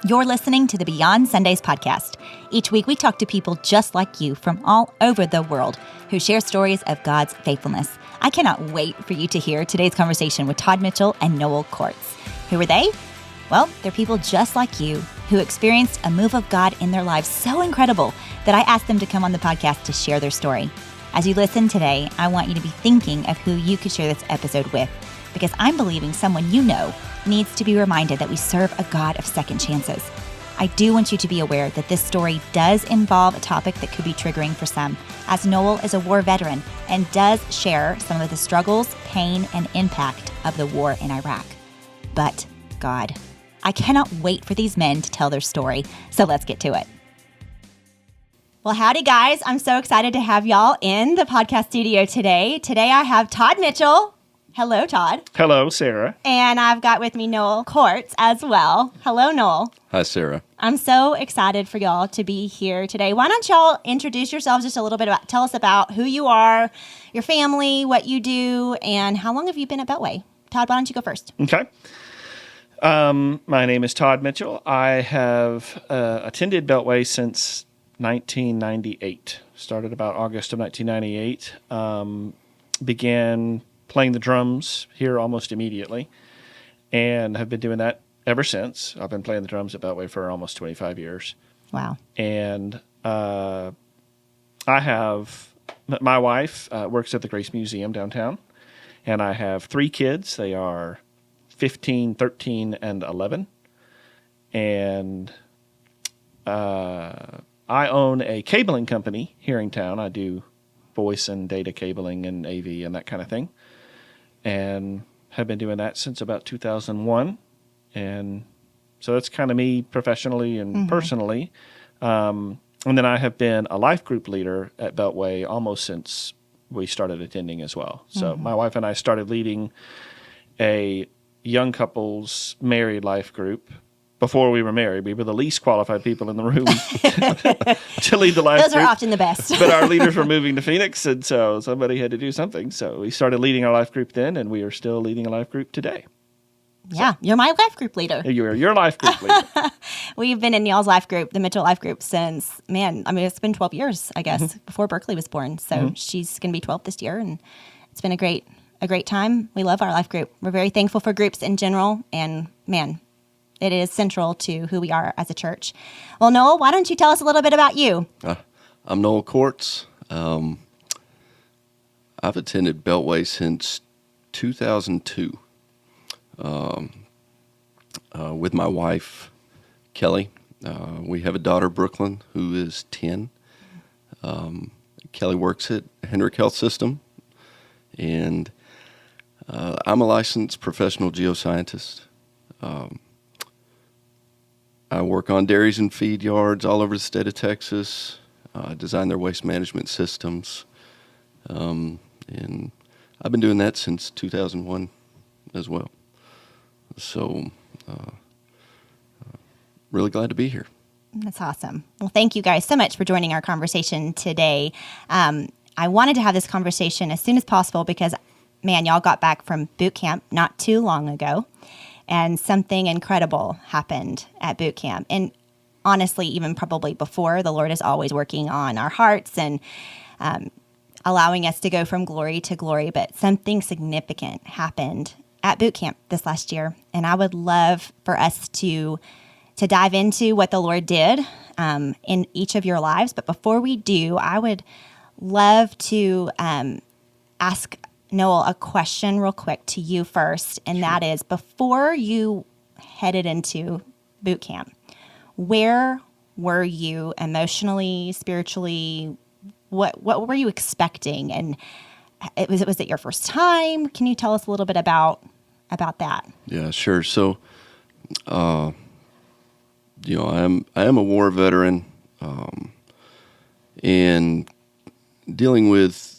You're listening to the Beyond Sundays podcast. Each week we talk to people just like you from all over the world who share stories of God's faithfulness. I cannot wait for you to hear today's conversation with Todd Mitchell and Noel Courts. Who are they? Well, they're people just like you who experienced a move of God in their lives so incredible that I asked them to come on the podcast to share their story. As you listen today, I want you to be thinking of who you could share this episode with, because I'm believing someone you know needs to be reminded that we serve a God of second chances. I do want you to be aware that this story does involve a topic that could be triggering for some, as Noel is a war veteran and does share some of the struggles, pain, and impact of the war in Iraq. But God, I cannot wait for these men to tell their story, so let's get to it. Well, howdy, guys. I'm so excited to have y'all in the podcast studio today. Today I have Todd Mitchell. Hello, Todd. Hello, Sarah. And I've got with me Noel Courts as well. Hello, Noel. Hi, Sarah. I'm so excited for y'all to be here today. Why don't y'all introduce yourselves just a little bit tell us about who you are, your family, what you do, and how long have you been at Beltway? Todd, why don't you go first? Okay. My name is Todd Mitchell. I have attended Beltway since 1998. Started about August of 1998. Began playing the drums here almost immediately, and have been doing that ever since. I've been playing the drums at Beltway for almost 25 years. Wow. And I have, my wife works at the Grace Museum downtown, and I have 3 kids. They are 15, 13, and 11. And I own a cabling company here in town. I do voice and data cabling and AV and that kind of thing, and have been doing that since about 2001. And so that's kind of me professionally and personally. And then I have been a life group leader at Beltway almost since we started attending as well. So my wife and I started leading a young couples married life group. Before we were married, we were the least qualified people in the room to lead the life group. Those are often the best. But our leaders were moving to Phoenix, and so somebody had to do something. So we started leading our life group then, and we are still leading a life group today. Yeah, you're my life group leader. You're your life group leader. We've been in y'all's life group, the Mitchell life group, since, it's been 12 years, I guess, before Berkeley was born. So she's going to be 12 this year, and it's been a great time. We love our life group. We're very thankful for groups in general, and man, it is central to who we are as a church. Well, Noel, why don't you tell us a little bit about you? I'm Noel Courts. I've attended Beltway since 2002 with my wife, Kelly. We have a daughter, Brooklyn, who is 10. Kelly works at Hendrick Health System, and I'm a licensed professional geoscientist. I work on dairies and feed yards all over the state of Texas. I design their waste management systems. And I've been doing that since 2001 as well. So, really glad to be here. That's awesome. Well, thank you guys so much for joining our conversation today. I wanted to have this conversation as soon as possible because, man, y'all got back from boot camp not too long ago. And something incredible happened at boot camp. And honestly, even probably before, the Lord is always working on our hearts and allowing us to go from glory to glory. But something significant happened at boot camp this last year. And I would love for us to dive into what the Lord did in each of your lives. But before we do, I would love to ask Noel a question real quick to you first, and that is, before you headed into boot camp, where were you emotionally, spiritually? What were you expecting? And was it your first time? Can you tell us a little bit about that? Yeah, sure. So, I am a war veteran, and dealing with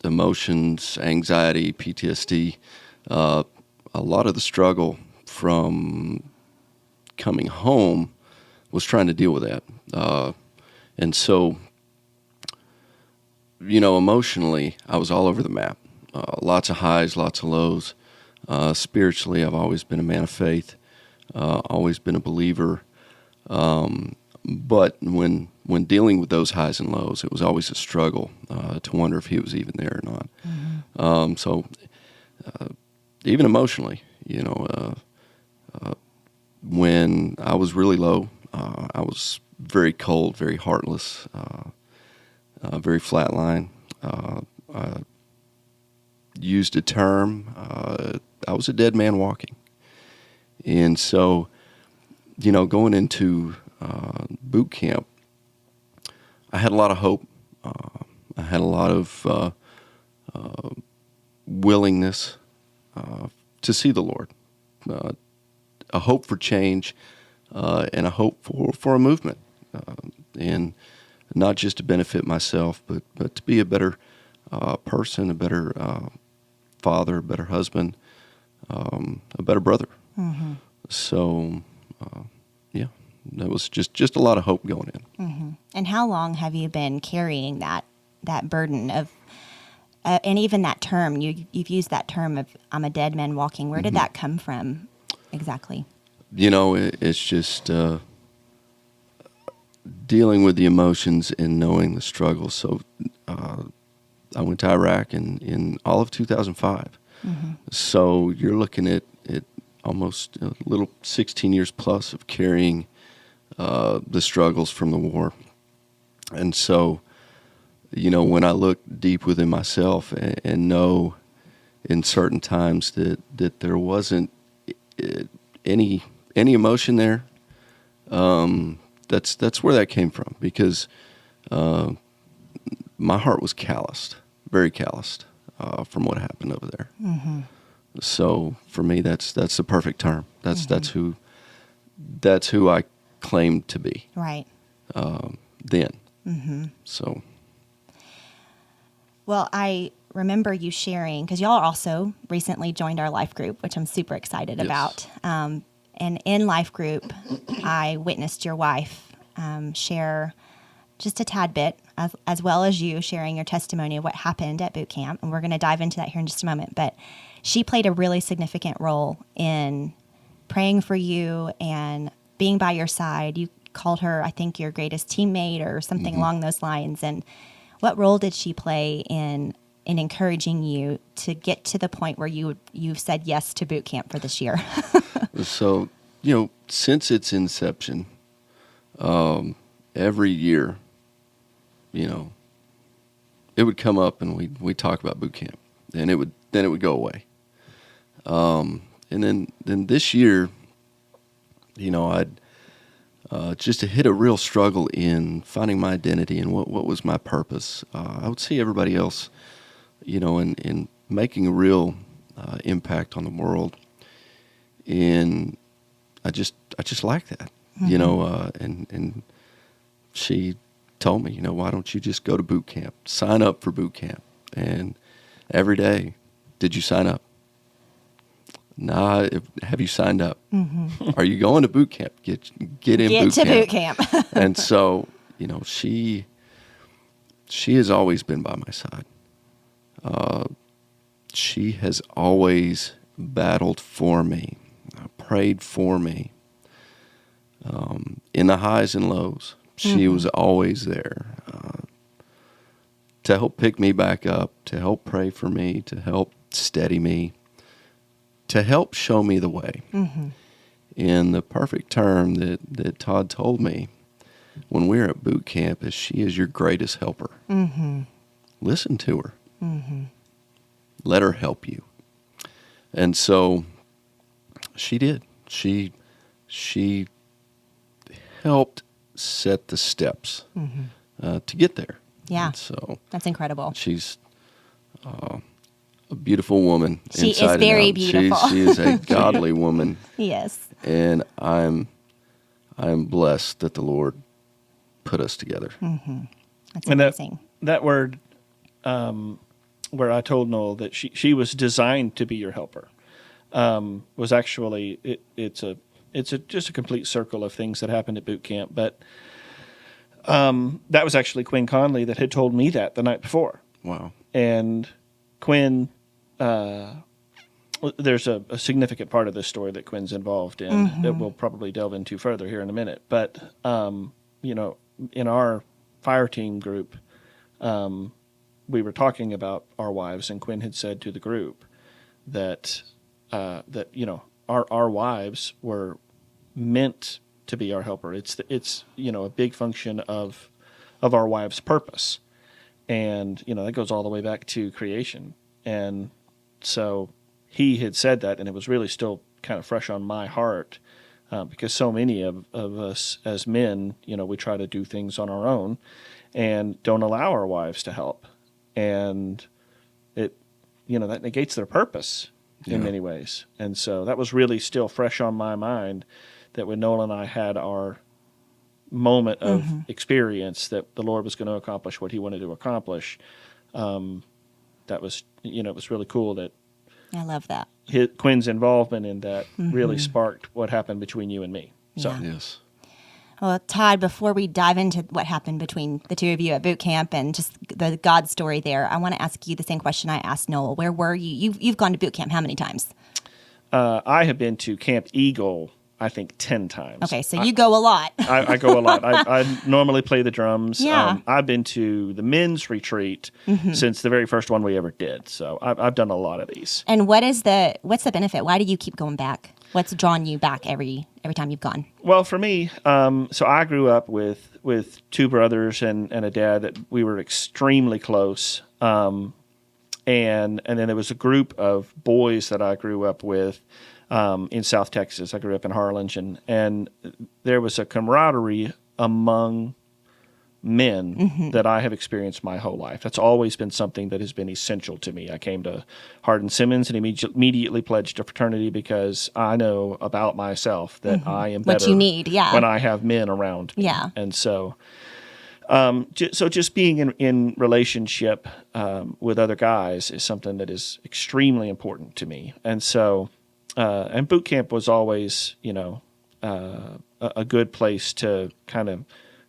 emotions, anxiety, PTSD, a lot of the struggle from coming home was trying to deal with that. And so, emotionally, I was all over the map. Lots of highs, lots of lows. Spiritually, I've always been a man of faith. always been a believer. But when dealing with those highs and lows, it was always a struggle to wonder if he was even there or not. Mm-hmm. So even emotionally, when I was really low, I was very cold, very heartless, very flatline. I used a term, I was a dead man walking. And so, going into boot camp, I had a lot of hope. I had a lot of willingness to see the Lord, a hope for change, and a hope for a movement, and not just to benefit myself, but to be a better person, a better father, a better husband, a better brother. Mm-hmm. So, that was just a lot of hope going in. Mm-hmm. And how long have you been carrying that burden of, and even that term, you've used that term of I'm a dead man walking. Where did that come from exactly? It's just dealing with the emotions and knowing the struggles. So I went to Iraq in all of 2005. Mm-hmm. So you're looking at almost a little 16 years plus of carrying the struggles from the war. And so, when I look deep within myself and know in certain times that there wasn't any emotion there, that's where that came from, because my heart was calloused, very calloused, from what happened over there. Mm-hmm. So for me, that's the perfect term. That's who I claimed to be. Right. Then. Mm-hmm. So. Well, I remember you sharing, because y'all also recently joined our life group, which I'm super excited about. And in life group, I witnessed your wife share just a tad bit, as well as you sharing your testimony of what happened at boot camp. And we're going to dive into that here in just a moment. But she played a really significant role in praying for you and being by your side. You called her, I think, your greatest teammate or something along those lines. And what role did she play in encouraging you to get to the point where you've said yes to boot camp for this year? So, since its inception, every year, it would come up and we'd talk about boot camp, and it would go away. And then this year, I'd just hit a real struggle in finding my identity and what was my purpose. I would see everybody else, in making a real impact on the world, and I just like that, and she told me, why don't you just go to boot camp, sign up for boot camp, and every day, did you sign up? Nah, have you signed up? Mm-hmm. Are you going to boot camp? Get in boot camp. Get to boot camp. And so, she has always been by my side. She has always battled for me, prayed for me. In the highs and lows, she was always there to help pick me back up, to help pray for me, to help steady me, to help show me the way. Mm-hmm. And the perfect term that Todd told me when we were at boot camp is, she is your greatest helper. Mm-hmm. Listen to her. Mm-hmm. Let her help you. And so she did. She helped set the steps to get there. Yeah. And so that's incredible. She's a beautiful woman. She is very beautiful. She is a godly woman. Yes. And I'm blessed that the Lord put us together. Mm-hmm. That's amazing. That word, where I told Noel that she was designed to be your helper, was actually it's just a complete circle of things that happened at boot camp. But that was actually Quinn Conley that had told me that the night before. Wow. And Quinn there's a significant part of this story that Quinn's involved in that we'll probably delve into further here in a minute. But, in our fire team group, we were talking about our wives, and Quinn had said to the group that our wives were meant to be our helper. It's a big function of our wife's purpose, and that goes all the way back to creation. And so he had said that, and it was really still kind of fresh on my heart, because so many of us as men, we try to do things on our own and don't allow our wives to help. And it, that negates their purpose in many ways. And so that was really still fresh on my mind, that when Noel and I had our moment of experience that the Lord was going to accomplish what he wanted to accomplish, that was, it was really cool that I love that. Quinn's involvement in that really sparked what happened between you and me. So Yes. Well, Todd, before we dive into what happened between the two of you at boot camp and just the God story there, I want to ask you the same question I asked Noel. Where were you? You've gone to boot camp how many times? I have been to Camp Eagle, I think, 10 times. Okay, so you go a lot. I go a lot. I normally play the drums. Yeah. I've been to the men's retreat since the very first one we ever did. So I've done a lot of these. And what's the benefit? Why do you keep going back? What's drawn you back every time you've gone? Well, for me, so I grew up with two brothers and a dad that we were extremely close. And then there was a group of boys that I grew up with in South Texas. I grew up in Harlingen, and there was a camaraderie among men that I have experienced my whole life. That's always been something that has been essential to me. I came to Hardin Simmons and immediately pledged a fraternity because I know about myself that I am better what you need, when I have men around me. Yeah. And so just being in relationship with other guys is something that is extremely important to me. And so and boot camp was always, a good place to kind of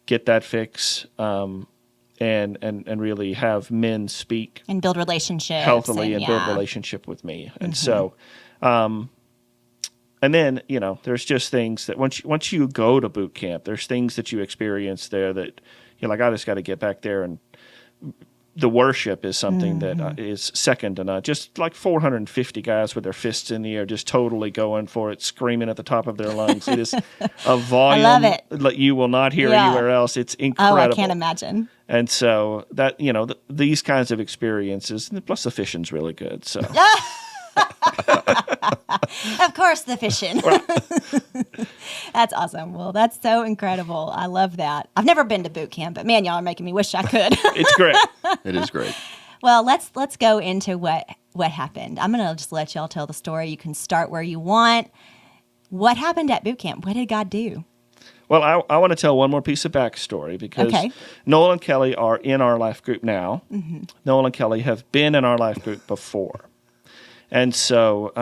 get that fix, and really have men speak and build relationships healthily and build relationship with me. And so, and then, there's just things that once you go to boot camp, there's things that you experience there that you're like, I just got to get back there. And the worship is something that is second to none. Just like 450 guys with their fists in the air, just totally going for it, screaming at the top of their lungs. It is a volume I love it. that you will not hear anywhere else. It's incredible. Oh, I can't imagine. And so that, these kinds of experiences, and plus the fishing's really good. So Of course, the fishing. That's awesome. Well, that's so incredible. I love that. I've never been to boot camp, but man, y'all are making me wish I could. It's great. It is great. Well, let's go into what happened. I'm going to just let y'all tell the story. You can start where you want. What happened at boot camp? What did God do? Well, I want to tell one more piece of backstory because Noel and Kelly are in our life group now. Noel and Kelly have been in our life group before. And so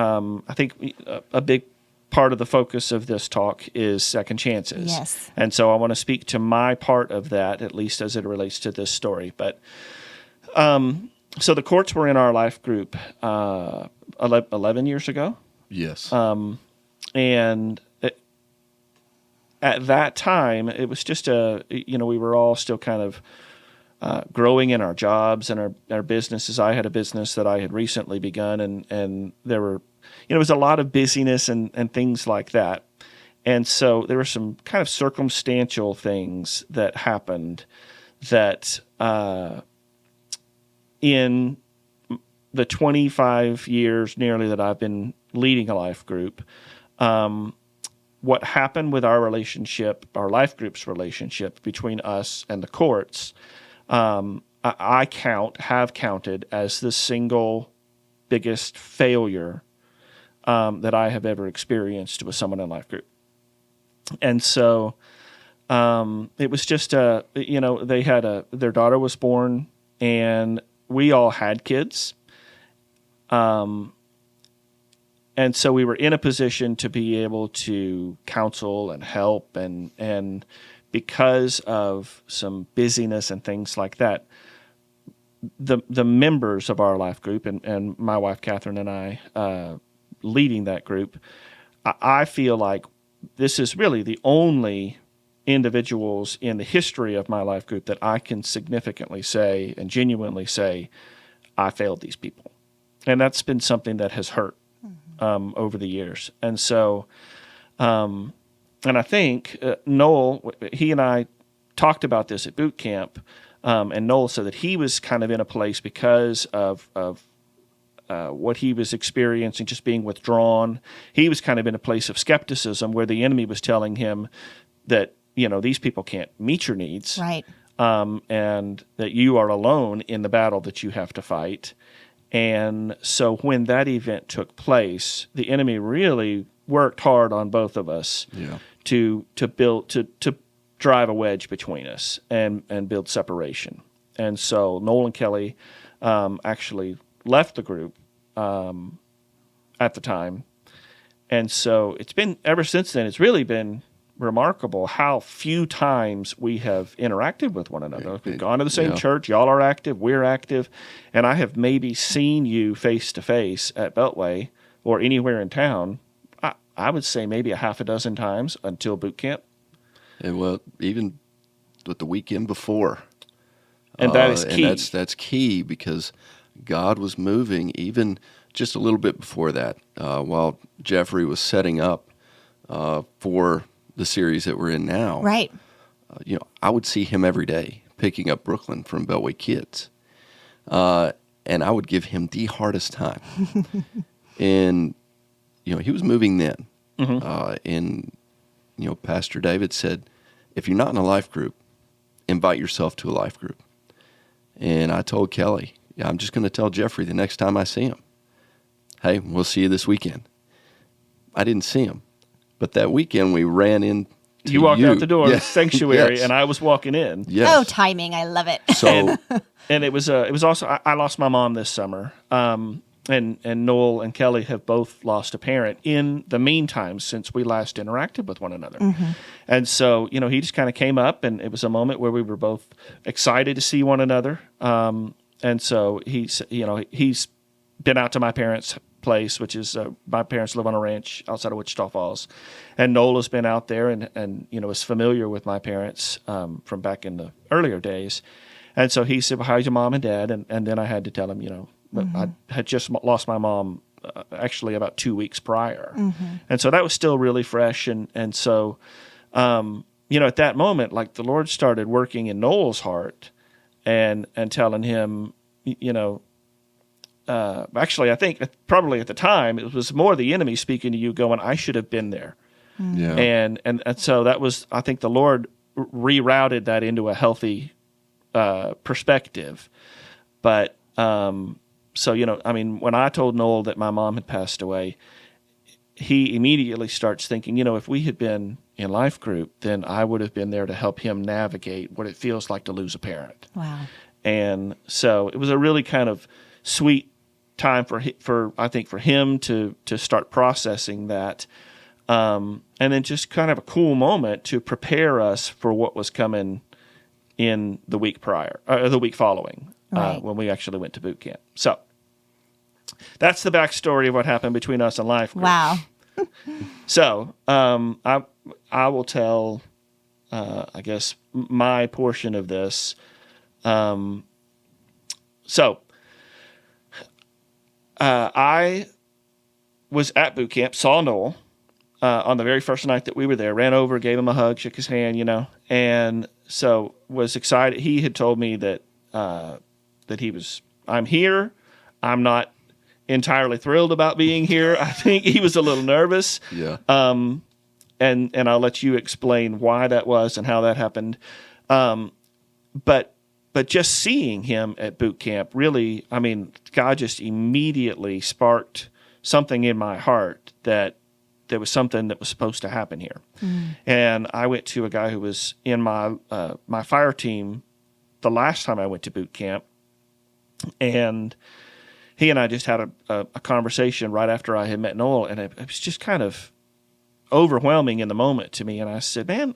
I think a big part of the focus of this talk is second chances. Yes. And so I want to speak to my part of that, at least as it relates to this story. But so the courts were in our life group 11 years ago. Yes. And at that time, it was just we were all still kind of growing in our jobs and our businesses. I had a business that I had recently begun, and there were, it was a lot of busyness and things like that. And so there were some kind of circumstantial things that happened that in the 25 years nearly that I've been leading a life group, what happened with our relationship, our life group's relationship between us and the courts, I have counted as the single biggest failure that I have ever experienced with someone in life group. And so it was just they had their daughter was born, and we all had kids. And so we were in a position to be able to counsel and help, and because of some busyness and things like that, the members of our life group and my wife Catherine and I leading that group, I feel like this is really the only individuals in the history of my life group that I can significantly say and genuinely say, I failed these people. And that's been something that has hurt over the years. And so, and I think Noel, he and I talked about this at boot camp, and Noel said that he was kind of in a place because of what he was experiencing, just being withdrawn. He was kind of in a place of skepticism where the enemy was telling him that, these people can't meet your needs. Right. And that you are alone in the battle that you have to fight. And so when that event took place, the enemy really worked hard on both of us to drive a wedge between us and build separation. And so Noel and Kelly actually left the group at the time. And so it's been, ever since then, it's really been remarkable how few times we have interacted with one another. We've gone to the same church. Y'all are active. We're active. And I have maybe seen you face to face at Beltway or anywhere in town, I would say maybe a half a dozen times until boot camp. And well, even with the weekend before. And that is key. And that's key because God was moving even just a little bit before that. While Jeffrey was setting up for the series that we're in now. Right. I would see him every day picking up Brooklyn from Beltway kids. And I would give him the hardest time. And, he was moving then. And, Pastor David said, if you're not in a life group, invite yourself to a life group. And I told Kelly, I'm just going to tell Jeffrey the next time I see him, hey, we'll see you this weekend. I didn't see him. But that weekend we ran in. You walked out the door of the sanctuary, and I was walking in. Yes. Oh, timing! I love it. So, and it was also I lost my mom this summer, and Noel and Kelly have both lost a parent in the meantime since we last interacted with one another. And so he just kind of came up, and it was a moment where we were both excited to see one another. And so he's been out to my parents' place, which is my parents live on a ranch outside of Wichita Falls, and Noel has been out there and is familiar with my parents from back in the earlier days, and so he said, well, how's your mom and dad? And then I had to tell him, I had just lost my mom actually about 2 weeks prior, and so that was still really fresh, and so at that moment, like the Lord started working in Noel's heart and telling him, actually, I think probably at the time it was more the enemy speaking to you, going, "I should have been there." Yeah. And so that was, I think, the Lord rerouted that into a healthy perspective. But so when I told Noel that my mom had passed away, he immediately starts thinking, if we had been in life group, then I would have been there to help him navigate what it feels like to lose a parent. Wow. And so it was a really kind of sweet time for I think for him to start processing that, and then just kind of a cool moment to prepare us for what was coming in the week prior, or the week following, Right. When we actually went to boot camp. So that's the backstory of what happened between us and life group. Wow. So I will tell, I guess, my portion of this. I was at boot camp, saw Noel on the very first night that we were there, ran over, gave him a hug, shook his hand, and so was excited. He had told me that I'm here. I'm not entirely thrilled about being here. I think he was a little nervous. Yeah. And I'll let you explain why that was and how that happened. But just seeing him at boot camp, really, God just immediately sparked something in my heart that there was something that was supposed to happen here. And I went to a guy who was in my fire team the last time I went to boot camp, and he and I just had a conversation right after I had met Noel, and it was just kind of overwhelming in the moment to me. And I said, man,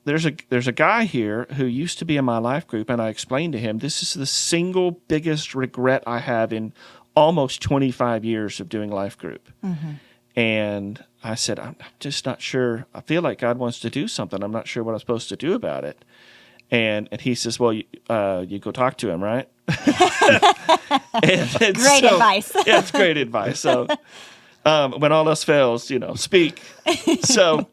there's a guy here who used to be in my life group, and I explained to him, this is the single biggest regret I have in almost 25 years of doing life group. And I said, I'm just not sure. I feel like God wants to do something. I'm not sure what I'm supposed to do about it. And he says, well, you go talk to him, right? and Great advice. Yeah, it's great advice. So when all else fails, speak. So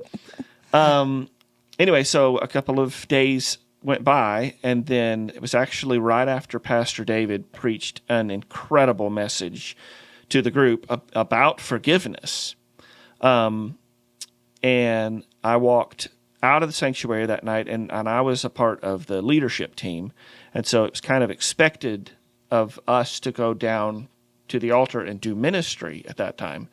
anyway, so a couple of days went by, and then it was actually right after Pastor David preached an incredible message to the group about forgiveness. And I walked out of the sanctuary that night, and I was a part of the leadership team. And so it was kind of expected of us to go down to the altar and do ministry at that time.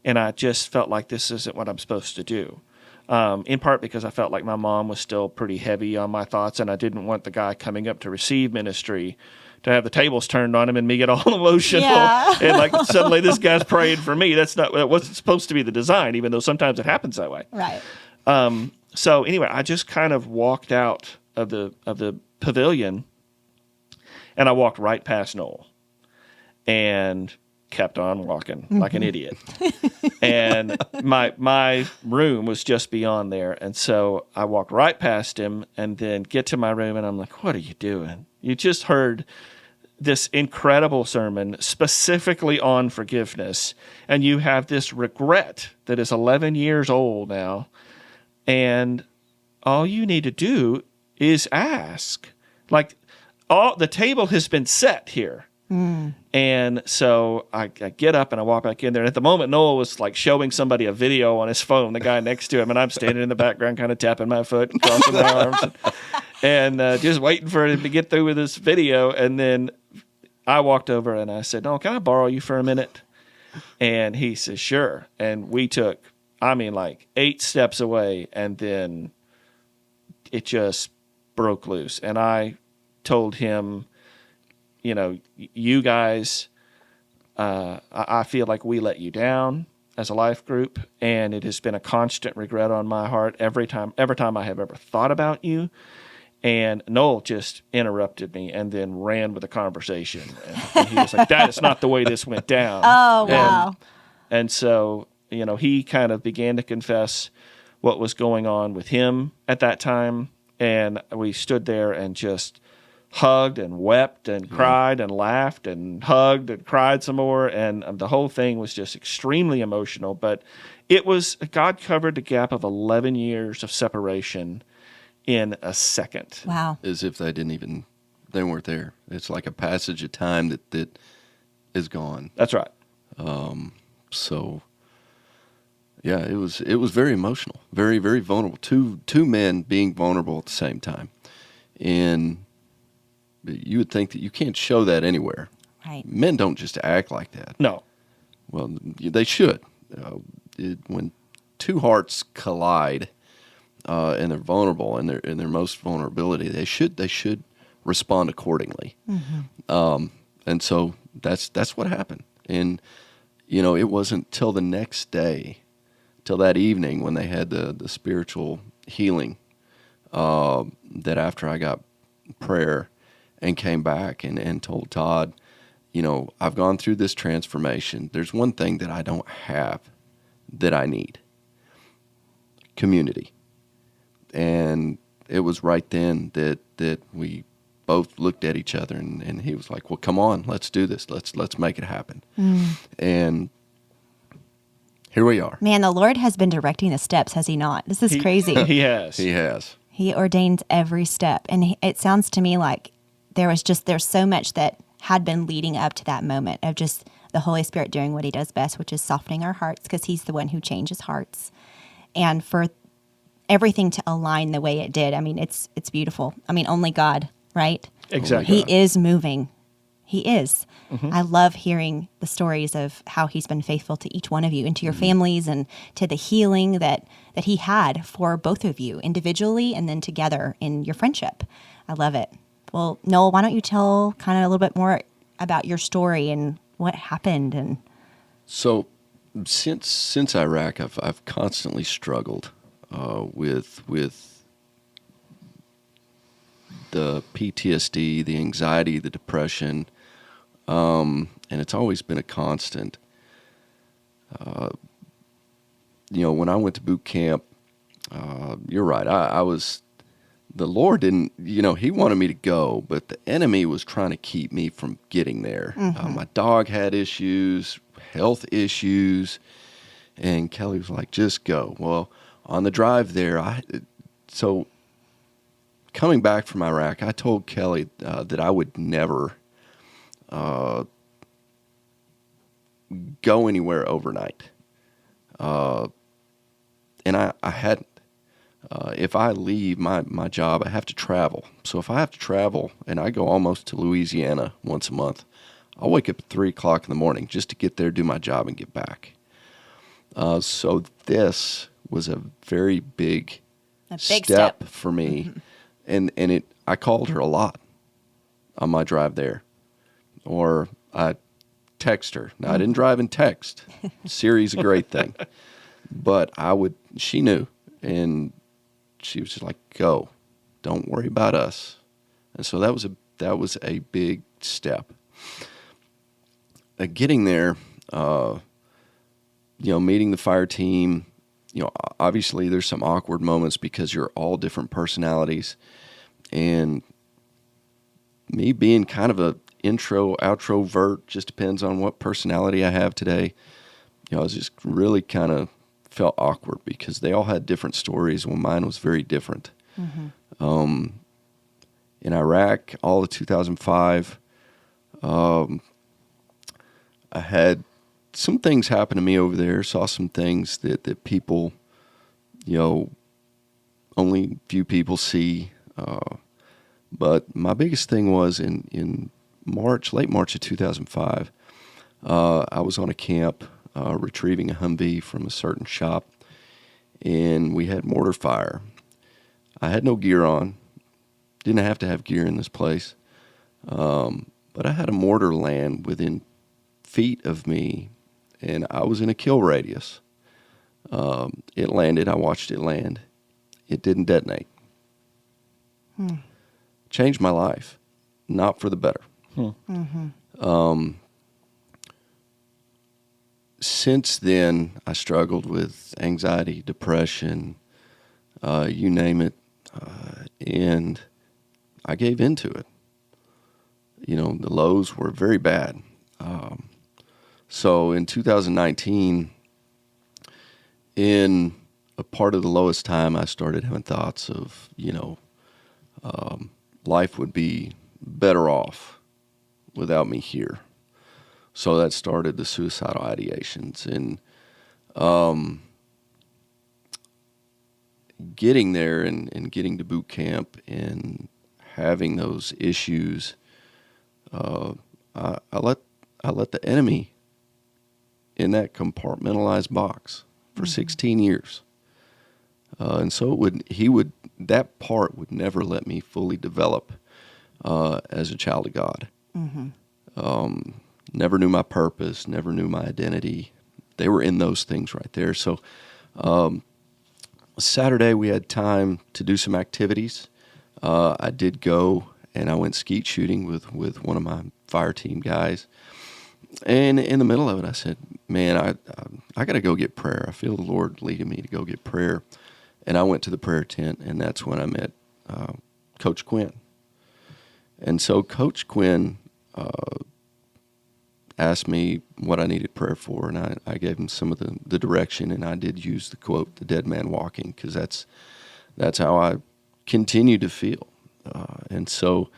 And I just felt like this isn't what I'm supposed to do. In part because I felt like my mom was still pretty heavy on my thoughts, and I didn't want the guy coming up to receive ministry to have the tables turned on him and me get all emotional. Yeah. And like suddenly this guy's praying for me. That wasn't supposed to be the design, even though sometimes it happens that way. Right. So anyway, I just kind of walked out of the pavilion, and I walked right past Noel and kept on walking like an idiot. And my room was just beyond there. And so I walked right past him and then get to my room, and I'm like, what are you doing? You just heard this incredible sermon specifically on forgiveness, and you have this regret that is 11 years old now, and all you need to do is ask. Like, the table has been set here. And so I get up and I walk back in there. And at the moment, Noel was like showing somebody a video on his phone, the guy next to him, and I'm standing in the background kind of tapping my foot and crossing my arms and just waiting for him to get through with this video. And then I walked over and I said, Noel, can I borrow you for a minute? And he says, sure. And we took, like 8 steps away, and then it just broke loose. And I told him, you guys, I feel like we let you down as a life group, and it has been a constant regret on my heart every time I have ever thought about you. And Noel just interrupted me and then ran with the conversation. And he was like, that is not the way this went down. Oh, wow. And so, he kind of began to confess what was going on with him at that time. And we stood there and just hugged and wept and cried and laughed and hugged and cried some more. And the whole thing was just extremely emotional. But it was, God covered the gap of 11 years of separation in a second. Wow. As if they weren't there. It's like a passage of time that is gone. That's right. So yeah, it was very emotional, very, very vulnerable. Two men being vulnerable at the same time. And you would think that you can't show that anywhere. Right. Men don't just act like that. No. Well, they should. When two hearts collide and they're vulnerable in their most vulnerability, they should respond accordingly. And so that's what happened. And it wasn't till the next day, till that evening when they had the spiritual healing, that after I got prayer and came back and told Todd, I've gone through this transformation. There's one thing that I don't have that I need: community. And it was right then that we both looked at each other, and he was like, well, come on, let's do this. Let's make it happen. And here we are. Man, the Lord has been directing the steps, has he not? This is crazy. He has. He has. He ordains every step. And it sounds to me like there's so much that had been leading up to that moment of just the Holy Spirit doing what he does best, which is softening our hearts, because he's the one who changes hearts. And for everything to align the way it did, it's beautiful. Only God, right? Exactly. He is moving. He is. I love hearing the stories of how he's been faithful to each one of you and to your families and to the healing that he had for both of you individually and then together in your friendship. I love it. Well, Noel, why don't you tell kind of a little bit more about your story and what happened? And so since Iraq, I've constantly struggled with the PTSD, the anxiety, the depression, and and it's always been a constant. When I went to boot camp, you're right. The Lord didn't, he wanted me to go, but the enemy was trying to keep me from getting there. My dog had issues, health issues, and Kelly was like, just go. Well, on the drive there, so coming back from Iraq, I told Kelly that I would never go anywhere overnight. And I hadn't. If I leave my job, I have to travel. So if I have to travel, and I go almost to Louisiana once a month, I'll wake up at 3 o'clock in the morning just to get there, do my job, and get back. So this was a very big step for me. And I called her a lot on my drive there. Or I text her. Now, I didn't drive and text. Siri's a great thing. But she knew. And she was just like, go. Don't worry about us. And so that was a big step. Getting there, meeting the fire team, obviously there's some awkward moments because you're all different personalities. And me being kind of a intro, outro vert, just depends on what personality I have today. I was just really kind of felt awkward because they all had different stories. Well, mine was very different. In Iraq, all of 2005, I had some things happen to me over there. Saw some things that people, only few people see. But my biggest thing was in late March of 2005, I was on a camp retrieving a Humvee from a certain shop, and we had mortar fire. I had no gear on. Didn't have to have gear in this place. But I had a mortar land within feet of me, and I was in a kill radius. It landed. I watched it land. It didn't detonate. Changed my life, not for the better. Since then, I struggled with anxiety, depression, you name it, and I gave into it. The lows were very bad. So in 2019, in a part of the lowest time, I started having thoughts of, life would be better off without me here. So that started the suicidal ideations. And getting there and getting to boot camp and having those issues, I let the enemy in that compartmentalized box for 16 years. And so that part would never let me fully develop as a child of God. Never knew my purpose, never knew my identity. They were in those things right there. So Saturday we had time to do some activities. I did go and I went skeet shooting with one of my fire team guys. And in the middle of it, I said, man, I got to go get prayer. I feel the Lord leading me to go get prayer. And I went to the prayer tent, and that's when I met Coach Quinn. And so Coach Quinn asked me what I needed prayer for, and I gave him some of the direction, and I did use the quote, "The dead man walking," because that's how I continue to feel. And so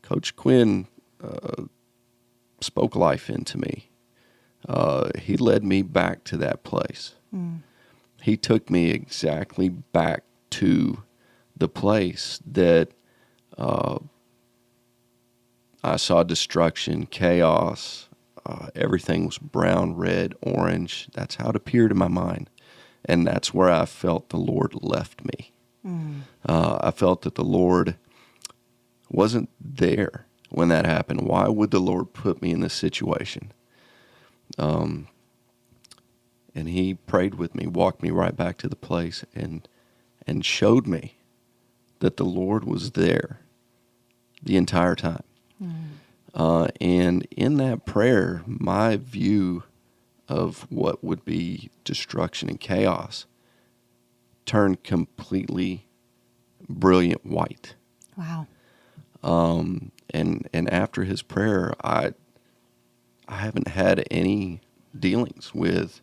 Coach Quinn spoke life into me. He led me back to that place. He took me exactly back to the place that I saw destruction, chaos. Everything was brown, red, orange. That's how it appeared in my mind. And that's where I felt the Lord left me. I felt that the Lord wasn't there when that happened. Why would the Lord put me in this situation? And he prayed with me, walked me right back to the place, and showed me that the Lord was there the entire time. And in that prayer, my view of what would be destruction and chaos turned completely brilliant white. Wow. And after his prayer, I haven't had any dealings with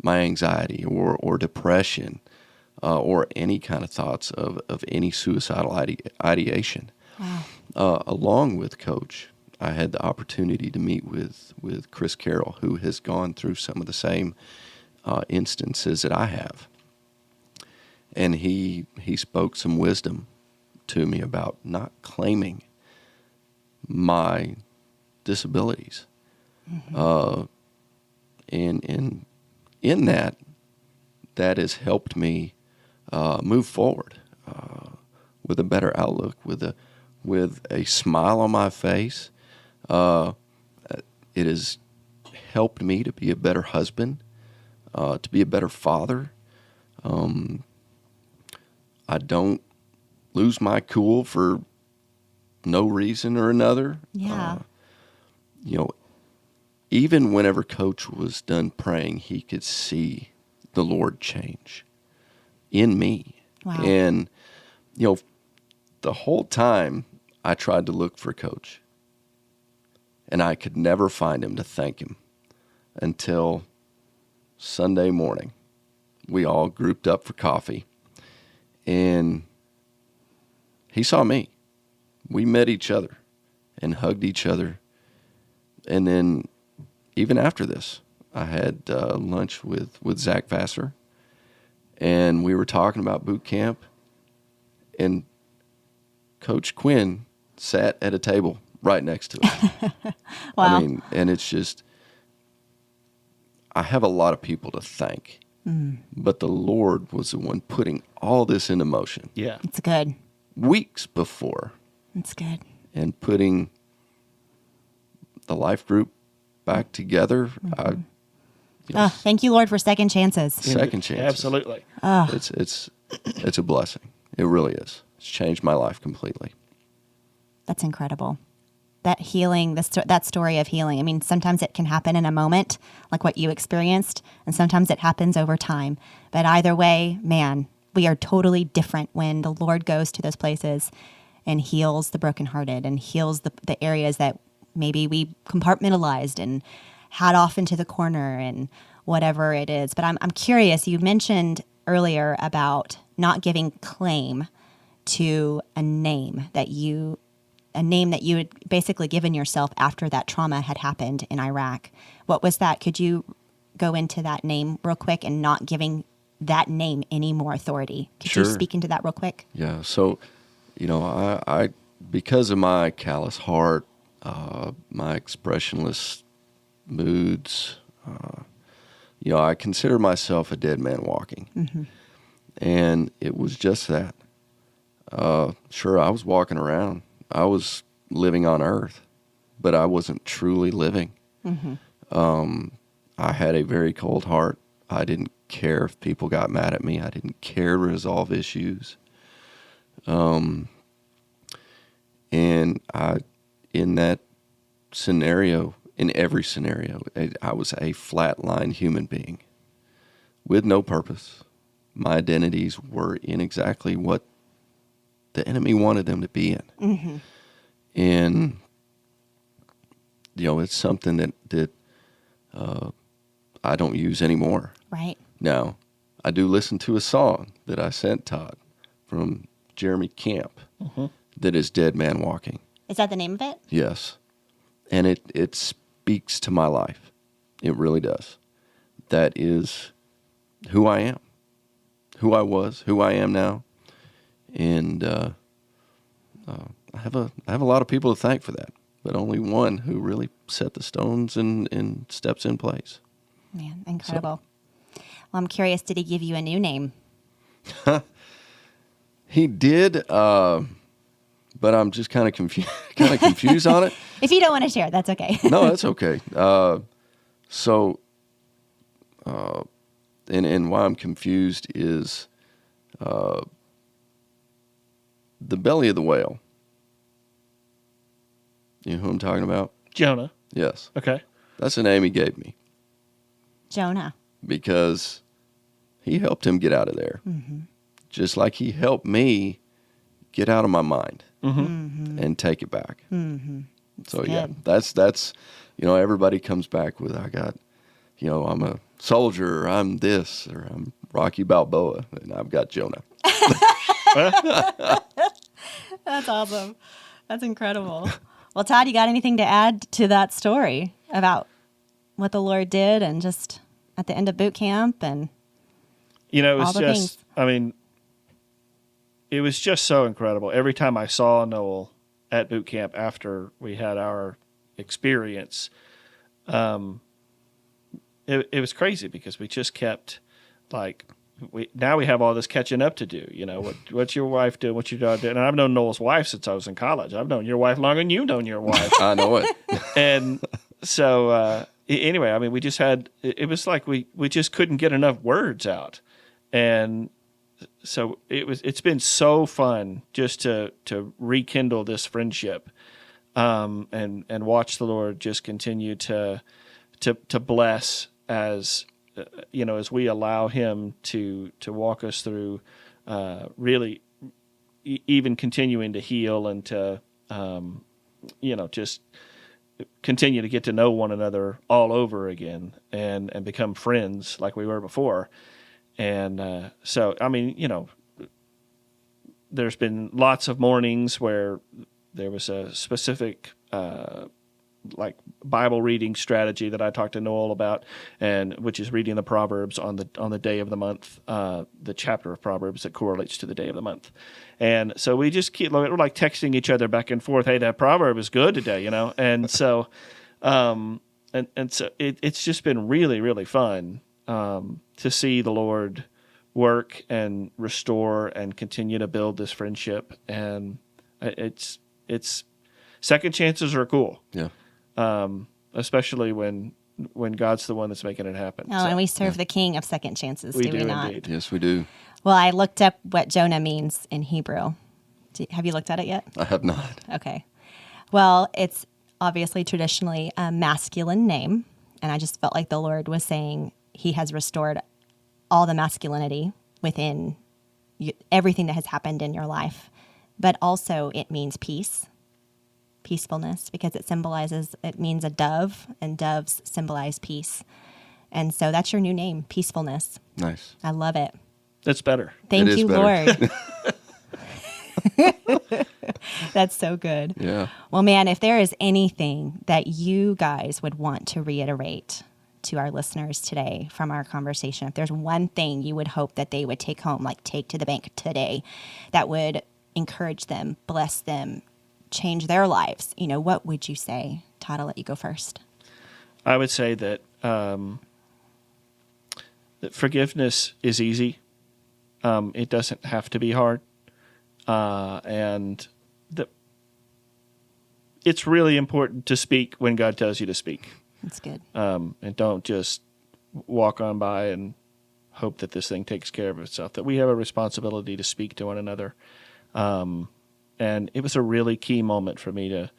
my anxiety or depression or any kind of thoughts of any suicidal ideation. Wow. Along with Coach, I had the opportunity to meet with Chris Carroll, who has gone through some of the same instances that I have. And he spoke some wisdom to me about not claiming my disabilities. And in that has helped me move forward with a better outlook, with a smile on my face. It has helped me to be a better husband, to be a better father. I don't lose my cool for no reason or another. Yeah. Even whenever Coach was done praying, he could see the Lord change in me. Wow. And, the whole time I tried to look for Coach, and I could never find him to thank him until Sunday morning. We all grouped up for coffee, and he saw me. We met each other and hugged each other. And then even after this, I had lunch with Zach Vassar, and we were talking about boot camp, and Coach Quinn sat at a table right next to us. Wow. I mean, and it's just, I have a lot of people to thank, but the Lord was the one putting all this into motion Yeah. It's good. weeks before, It's good. and putting the life group back together. Thank you, Lord, for second chances. Second chances. Absolutely. It's a blessing. It really is. It's changed my life completely. That's incredible. That healing, that story of healing. I mean, sometimes it can happen in a moment, like what you experienced, and sometimes it happens over time. But either way, man, we are totally different when the Lord goes to those places and heals the brokenhearted and heals the areas that maybe we compartmentalized and had off into the corner and whatever it is. But I'm curious, you mentioned earlier about not giving claim to a name that you had basically given yourself after that trauma had happened in Iraq. What was that? Could you go into that name real quick and not giving that name any more authority? Could you Sure. speak into that real quick? Yeah. So, I because of my callous heart, my expressionless moods, I consider myself a dead man walking. Mm-hmm. And it was just that. Sure, I was walking around. I was living on earth, but I wasn't truly living. Mm-hmm. I had a very cold heart. I didn't care if people got mad at me. I didn't care to resolve issues. And in that scenario, in every scenario, I was a flatline human being with no purpose. My identities were in exactly what the enemy wanted them to be in. Mm-hmm. And, it's something that I don't use anymore. Right. Now, I do listen to a song that I sent Todd from Jeremy Camp that is Dead Man Walking. Is that the name of it? Yes. And it speaks to my life. It really does. That is who I am, who I was, who I am now. And I have a lot of people to thank for that, but only one who really set the stones and steps in place. Man, incredible. Well, I'm curious, did he give you a new name? He did, but I'm just kind of confused on it. If you don't want to share, that's okay. No, that's okay. And why I'm confused is the belly of the whale. You know who I'm talking about? Jonah. Yes. Okay. That's the name he gave me Jonah. because he helped him get out of there. Just like he helped me get out of my mind and take it back. So yeah, good. that's everybody comes back with I'm a soldier, or I'm this, or I'm Rocky Balboa, and I've got Jonah. That's awesome. That's incredible. Well, Todd, you got anything to add to that story about what the Lord did and just at the end of boot camp and It was all the just, things? I mean, it was just so incredible. Every time I saw Noel at boot camp after we had our experience, it was crazy because we just kept now we have all this catching up to do. What's your wife doing? What's your dog doing? And I've known Noel's wife since I was in college. I've known your wife longer than you've known your wife. I know it. And so anyway, I mean, we just had, it was like we just couldn't get enough words out. And so it's been so fun just to rekindle this friendship, and watch the Lord just continue to bless as we allow Him to walk us through, really even continuing to heal and to just continue to get to know one another all over again and become friends like we were before. And so, I mean, there's been lots of mornings where there was a specific Bible reading strategy that I talked to Noel about, and which is reading the Proverbs on the day of the month, the chapter of Proverbs that correlates to the day of the month. And so we just we're like texting each other back and forth. Hey, that proverb is good today, And so, so it's just been really, really fun to see the Lord work and restore and continue to build this friendship. And it's second chances are cool. Yeah. Especially when God's the one that's making it happen. Oh, and we serve the King of second chances, do we not? Indeed. Yes, we do. Well, I looked up what Jonah means in Hebrew. Have you looked at it yet? I have not. Okay. Well, it's obviously traditionally a masculine name, and I just felt like the Lord was saying He has restored all the masculinity within everything that has happened in your life. But also it means peace, peacefulness, because it means a dove, and doves symbolize peace. And so that's your new name, Peacefulness. Nice. I love it. That's better. Thank It is you, better. Lord. That's so good. Yeah. Well, man, if there is anything that you guys would want to reiterate to our listeners today from our conversation, if there's one thing you would hope that they would take home, take to the bank today, that would encourage them, bless them, change their lives, what would you say? Todd, I'll let you go first. I would say that forgiveness is easy. It doesn't have to be hard. And it's really important to speak when God tells you to speak. That's good. And don't just walk on by and hope that this thing takes care of itself, that we have a responsibility to speak to one another. And it was a really key moment for me to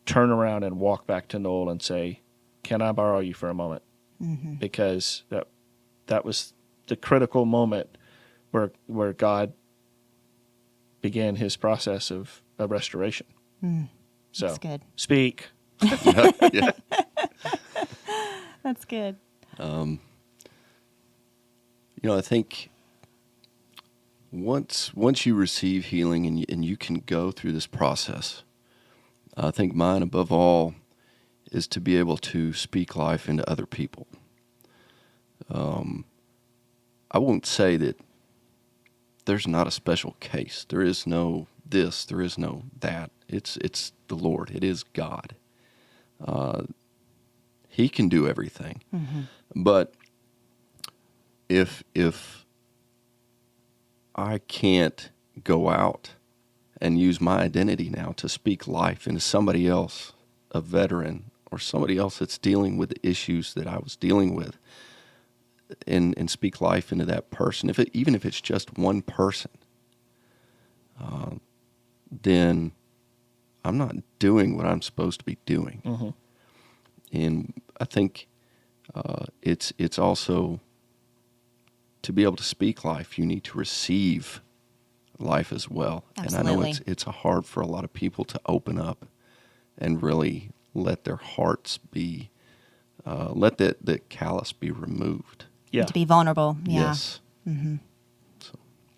turn around and walk back to Noel and say, can I borrow you for a moment? Mm-hmm. Because that was the critical moment where God began His process of restoration. So that's good. Speak. Yeah. That's good. I think once you receive healing and you can go through this process, I think mine above all is to be able to speak life into other people. I won't say that there's not a special case. There is no this, there is no that. It's the Lord. It is God. He can do everything. Mm-hmm. But if I can't go out and use my identity now to speak life into somebody else, a veteran, or somebody else that's dealing with the issues that I was dealing with, and speak life into that person, even if it's just one person, then I'm not doing what I'm supposed to be doing. Mm-hmm. And I think it's also, to be able to speak life, you need to receive life as well. Absolutely. And I know it's hard for a lot of people to open up and really let their hearts be, let the callous be removed. Yeah. To be vulnerable. Yeah. Yes. Mm-hmm. So,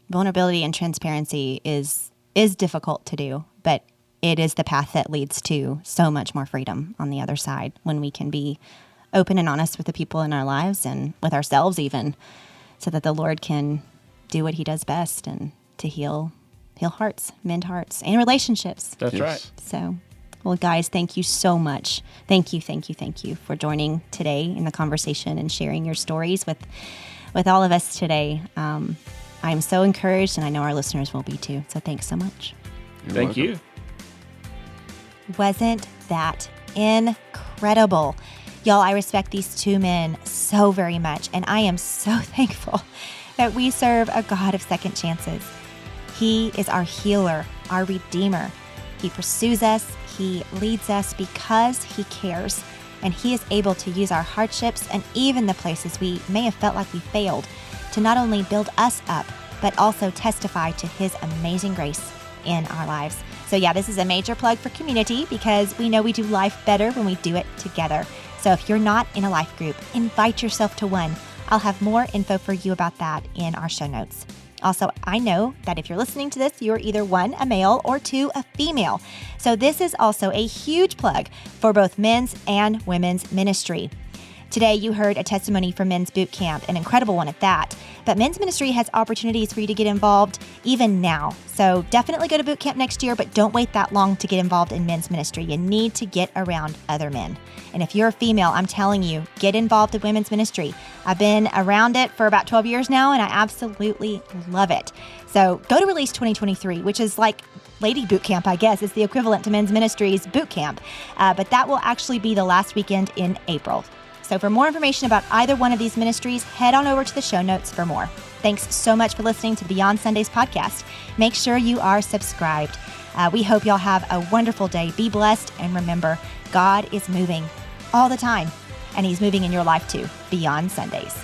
Vulnerability and transparency is difficult to do, but it is the path that leads to so much more freedom on the other side, when we can be open and honest with the people in our lives and with ourselves even, so that the Lord can do what he does best, and to heal hearts, mend hearts, and relationships. That's yes. right. So, well, guys, thank you so much. Thank you for joining today in the conversation and sharing your stories with all of us today. I'm so encouraged, and I know our listeners will be too. So thanks so much. You're Thank welcome. you. Wasn't that incredible? Y'all, I respect these two men so very much, and I am so thankful that we serve a God of second chances. He is our healer, our redeemer. He pursues us, he leads us because he cares, and he is able to use our hardships and even the places we may have felt like we failed to not only build us up, but also testify to his amazing grace in our lives. So yeah, this is a major plug for community, because we know we do life better when we do it together. So if you're not in a life group, invite yourself to one. I'll have more info for you about that in our show notes. Also, I know that if you're listening to this, you're either one, a male, or two, a female. So this is also a huge plug for both men's and women's ministry. Today, you heard a testimony from Men's Boot Camp, an incredible one at that. But men's ministry has opportunities for you to get involved even now. So definitely go to boot camp next year, but don't wait that long to get involved in men's ministry. You need to get around other men. And if you're a female, I'm telling you, get involved in women's ministry. I've been around it for about 12 years now, and I absolutely love it. So go to Release 2023, which is like Lady Boot Camp, I guess. It's the equivalent to Men's Ministry's Boot Camp. But that will actually be the last weekend in April. So for more information about either one of these ministries, head on over to the show notes for more. Thanks so much for listening to the Beyond Sundays podcast. Make sure you are subscribed. We hope y'all have a wonderful day. Be blessed. And remember, God is moving all the time, and he's moving in your life too, beyond Sundays.